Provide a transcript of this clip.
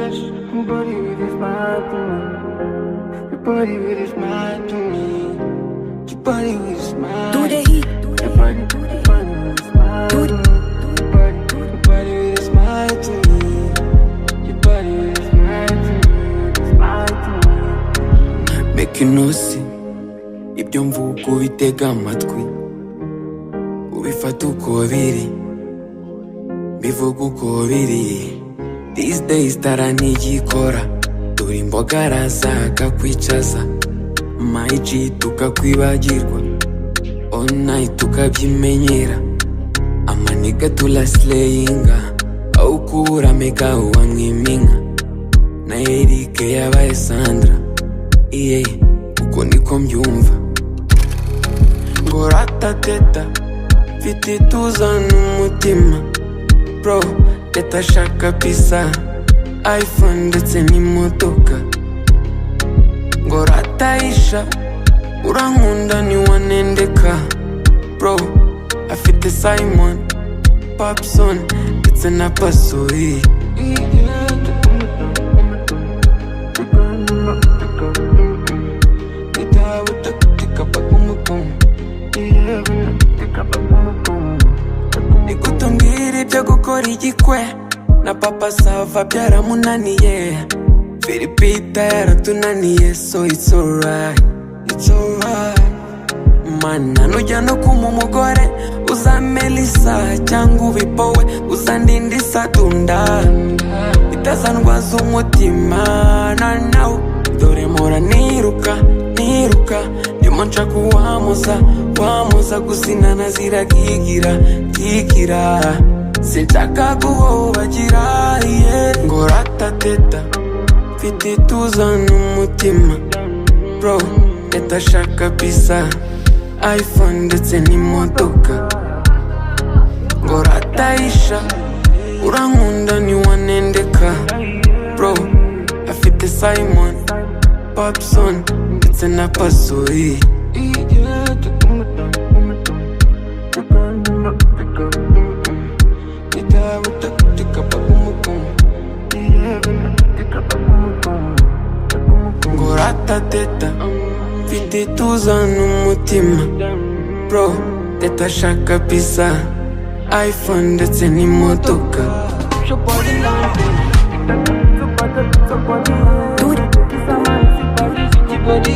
Your body really smile to me. Your body really smile to me. Your body really smile. Do the heat. Your body really smile to me. Your body really smile to me. Your body really smile to me. Smile to me. Make you know see ibyo mvuga ubitega amatwi, ubifata uko biri, bivuga uko biri. These days taranigikora, dore imboga arazaga kwicaza, my G tukakwibagirwa, all night tukabyimenyera, amaniga tulaslayinga, aho kubura mega uwamwiminka, na Eric yabaye Sandra, yeah, uko niko mbyumva. Ngo ratateta, mfite ituza n'umutima, bro, teta shaka pisa, iPhone ndetse n'imodoka. Ngo rataisha, urankunda ntiwanendeka, bro, afite Simon, Papson ndetse na Pasori. Nikutumbwira ibyo gukora igikwe, na papa Sava byaramunaniye, Filipita yaratunaniye, so it's alright, it's alright. Mana nujya no kuma umugore, uza Melissa cyangwa ubipowe, uza ndindi Sadunda, itazandwaza umutima na nawe. Dore mpora niruka, ndimo nshaka wamuza gusinana ziragigira, sinshaka guhobagira, yeah. Ngo ratateta, mfite ituza n'umutima, bro, teta shaka pisa, iPhone ndetse n'imodoka. Ngo rataisha, urankunda ntiwanendeka, bro, afite Simon, Papson ndetse na Pasori. Ngo ratateta, mfite ituza n'umutima, bro, teta shaka pisa, iPhone ndetse n'imodoka. Do the